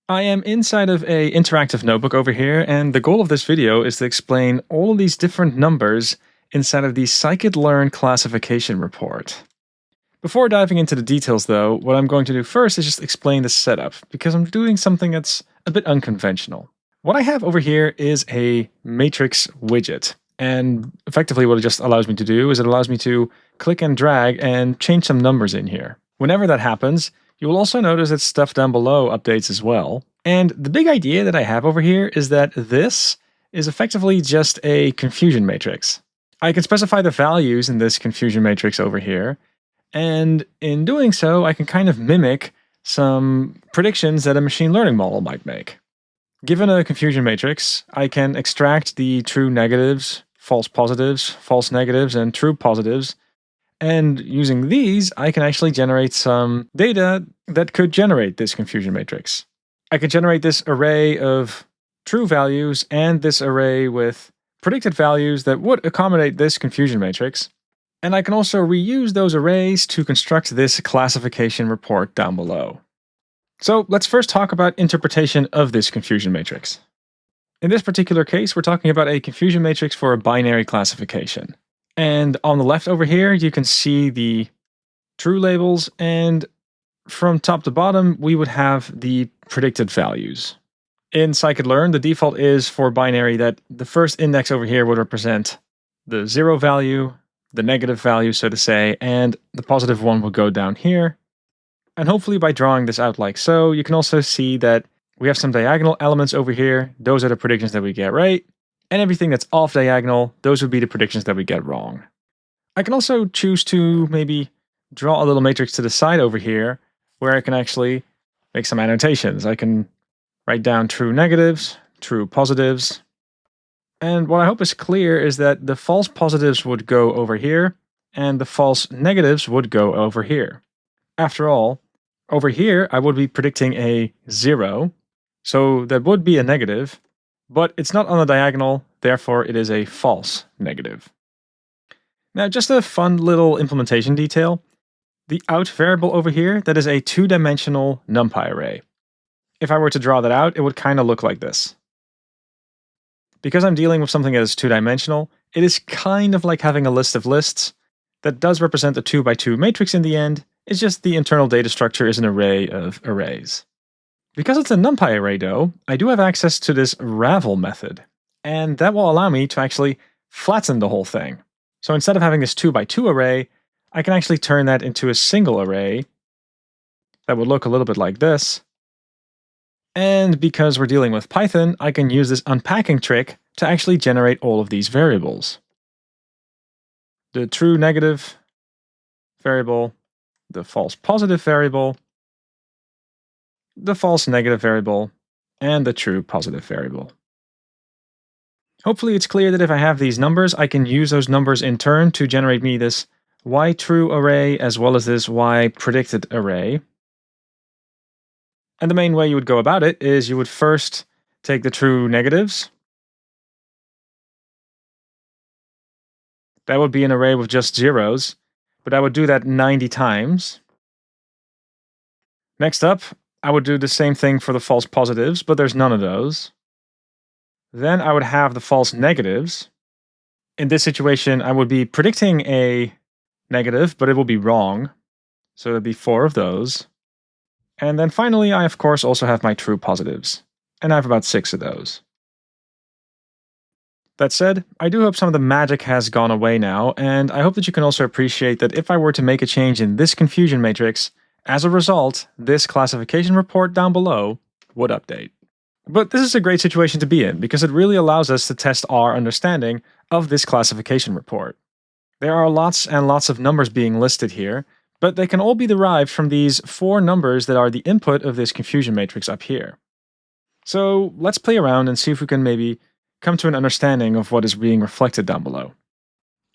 I am inside of a interactive notebook over here, and the goal of this video is to explain all of these different numbers inside of the Scikit-learn classification report. Before diving into the details though, what I'm going to do first is just explain the setup, because I'm doing something that's a bit unconventional. What I have over here is a matrix widget, and effectively what it just allows me to do is it allows me to click and drag and change some numbers in here. Whenever that happens, you will also notice that stuff down below updates as well. And the big idea that I have over here is that this is effectively just a confusion matrix. I can specify the values in this confusion matrix over here, and in doing so, I can kind of mimic some predictions that a machine learning model might make. Given a confusion matrix, I can extract the true negatives, false negatives, and true positives. And using these, I can actually generate some data that could generate this confusion matrix. I could generate this array of true values and this array with predicted values that would accommodate this confusion matrix. And I can also reuse those arrays to construct this classification report down below. So let's first talk about interpretation of this confusion matrix. In this particular case, we're talking about a confusion matrix for a binary classification. And on the left over here, you can see the true labels, and from top to bottom, we would have the predicted values. In Scikit-learn, the default is for binary that the first index over here would represent the 0 value, the negative value, so to say, and the positive one will go down here. And hopefully by drawing this out like so, you can also see that we have some diagonal elements over here. Those are the predictions that we get right. And everything that's off diagonal, those would be the predictions that we get wrong. I can also choose to maybe draw a little matrix to the side over here where I can actually make some annotations. I can write down true negatives, true positives. And what I hope is clear is that the false positives would go over here and the false negatives would go over here. After all, over here I would be predicting a 0, so that would be a negative. But it's not on the diagonal, therefore it is a false negative. Now, just a fun little implementation detail. The out variable over here, that is a 2-dimensional NumPy array. If I were to draw that out, it would kind of look like this. Because I'm dealing with something that is 2-dimensional, it is kind of like having a list of lists that does represent a 2x2 matrix in the end. It's just the internal data structure is an array of arrays. Because it's a NumPy array though, I do have access to this ravel method, and that will allow me to actually flatten the whole thing. So instead of having this 2x2 array, I can actually turn that into a single array that would look a little bit like this. And because we're dealing with Python, I can use this unpacking trick to actually generate all of these variables. The true negative variable, the false positive variable, the false negative variable, and the true positive variable. Hopefully it's clear that if I have these numbers, I can use those numbers in turn to generate me this yTrue array as well as this yPredicted array. And the main way you would go about it is you would first take the true negatives. That would be an array with just zeros, but I would do that 90 times. Next up, I would do the same thing for the false positives, but there's none of those. Then I would have the false negatives. In this situation, I would be predicting a negative, but it will be wrong. So there'd be 4 of those. And then finally, I of course also have my true positives. And I have about 6 of those. That said, I do hope some of the magic has gone away now, and I hope that you can also appreciate that if I were to make a change in this confusion matrix, as a result, this classification report down below would update. But this is a great situation to be in, because it really allows us to test our understanding of this classification report. There are lots and lots of numbers being listed here, but they can all be derived from these 4 numbers that are the input of this confusion matrix up here. So let's play around and see if we can maybe come to an understanding of what is being reflected down below.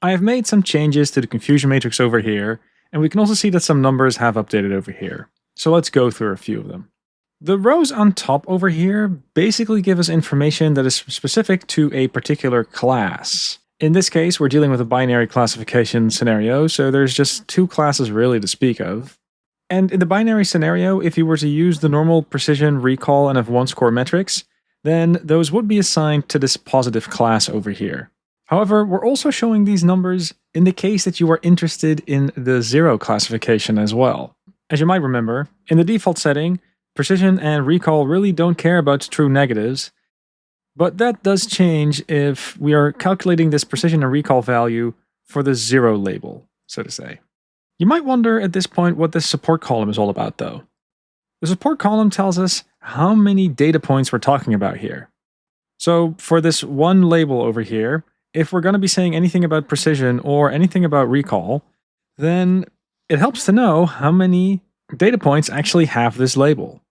I have made some changes to the confusion matrix over here, and we can also see that some numbers have updated over here. So let's go through a few of them. The rows on top over here basically give us information that is specific to a particular class. In this case, we're dealing with a binary classification scenario, so there's just 2 classes really to speak of. And in the binary scenario, if you were to use the normal precision, recall, and F1 score metrics, then those would be assigned to this positive class over here. However, we're also showing these numbers in the case that you are interested in the 0 classification as well. As you might remember, in the default setting, precision and recall really don't care about true negatives, but that does change if we are calculating this precision and recall value for the 0 label, so to say. You might wonder at this point what this support column is all about, though. The support column tells us how many data points we're talking about here. So for this one label over here, if we're going to be saying anything about precision or anything about recall, then it helps to know how many data points actually have this label.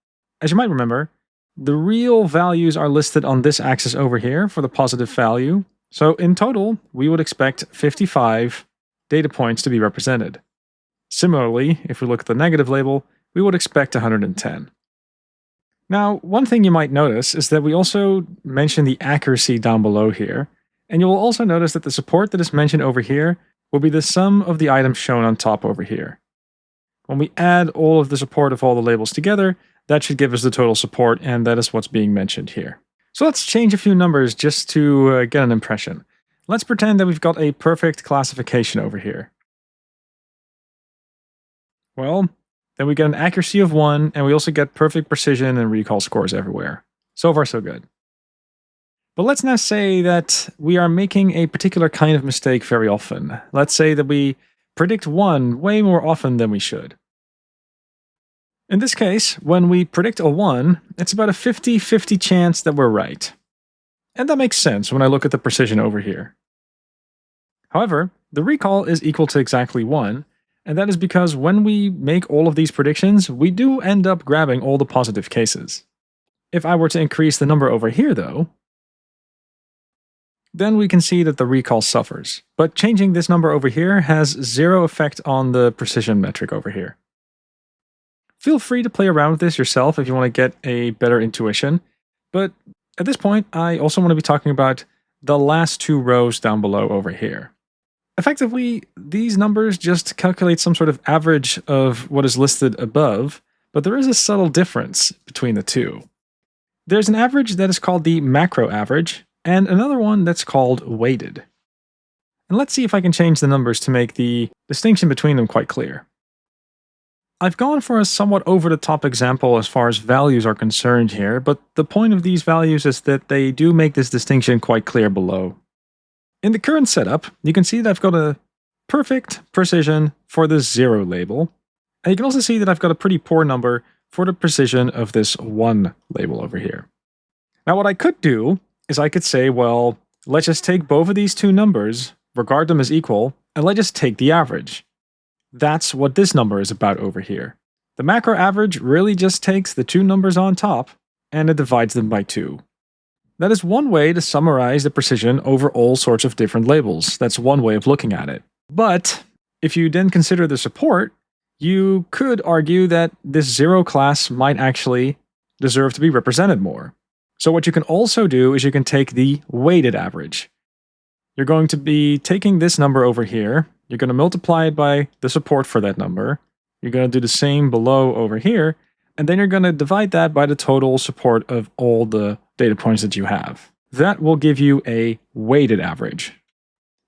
As you might remember, the real values are listed on this axis over here for the positive value. So in total, we would expect 55 data points to be represented. Similarly, if we look at the negative label, we would expect 110. Now, one thing you might notice is that we also mention the accuracy down below here, and you'll also notice that the support that is mentioned over here will be the sum of the items shown on top over here. When we add all of the support of all the labels together, that should give us the total support, and that is what's being mentioned here. So let's change a few numbers just to get an impression. Let's pretend that we've got a perfect classification over here. Well, then we get an accuracy of 1, and we also get perfect precision and recall scores everywhere. So far, so good. But let's now say that we are making a particular kind of mistake very often. Let's say that we predict 1 way more often than we should. In this case, when we predict a 1, it's about a 50-50 chance that we're right. And that makes sense when I look at the precision over here. However, the recall is equal to exactly 1, and that is because when we make all of these predictions, we do end up grabbing all the positive cases. If I were to increase the number over here, though, then we can see that the recall suffers. But changing this number over here has 0 effect on the precision metric over here. Feel free to play around with this yourself if you want to get a better intuition, but at this point, I also want to be talking about the last 2 rows down below over here. Effectively, these numbers just calculate some sort of average of what is listed above, but there is a subtle difference between the two. There's an average that is called the macro average, and another one that's called weighted. And let's see if I can change the numbers to make the distinction between them quite clear. I've gone for a somewhat over-the-top example as far as values are concerned here, but the point of these values is that they do make this distinction quite clear below. In the current setup, you can see that I've got a perfect precision for the 0 label, and you can also see that I've got a pretty poor number for the precision of this 1 label over here. Now what I could do is I could say, well, let's just take both of these 2 numbers, regard them as equal, and let's just take the average. That's what this number is about over here. The macro average really just takes the 2 numbers on top, and it divides them by 2. That is one way to summarize the precision over all sorts of different labels. That's one way of looking at it. But if you then consider the support, you could argue that this 0 class might actually deserve to be represented more. So what you can also do is you can take the weighted average. You're going to be taking this number over here, you're going to multiply it by the support for that number, you're going to do the same below over here, and then you're going to divide that by the total support of all the data points that you have. That will give you a weighted average.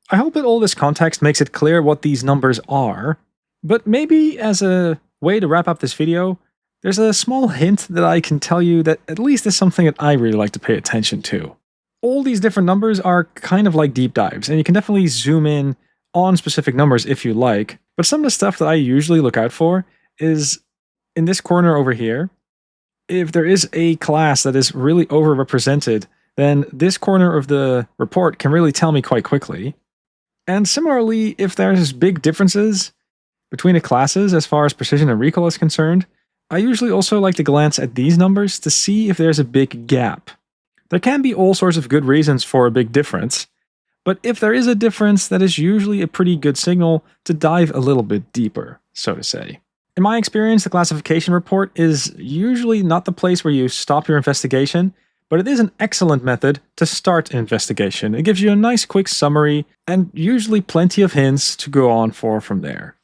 I hope that all this context makes it clear what these numbers are, but maybe as a way to wrap up this video, there's a small hint that I can tell you that at least is something that I really like to pay attention to. All these different numbers are kind of like deep dives, and you can definitely zoom in on specific numbers if you like, but some of the stuff that I usually look out for is in this corner over here. If there is a class that is really overrepresented, then this corner of the report can really tell me quite quickly. And similarly, if there's big differences between the classes as far as precision and recall is concerned, I usually also like to glance at these numbers to see if there's a big gap. There can be all sorts of good reasons for a big difference, but if there is a difference, that is usually a pretty good signal to dive a little bit deeper, so to say. In my experience, the classification report is usually not the place where you stop your investigation, but it is an excellent method to start an investigation. It gives you a nice quick summary and usually plenty of hints to go on for from there.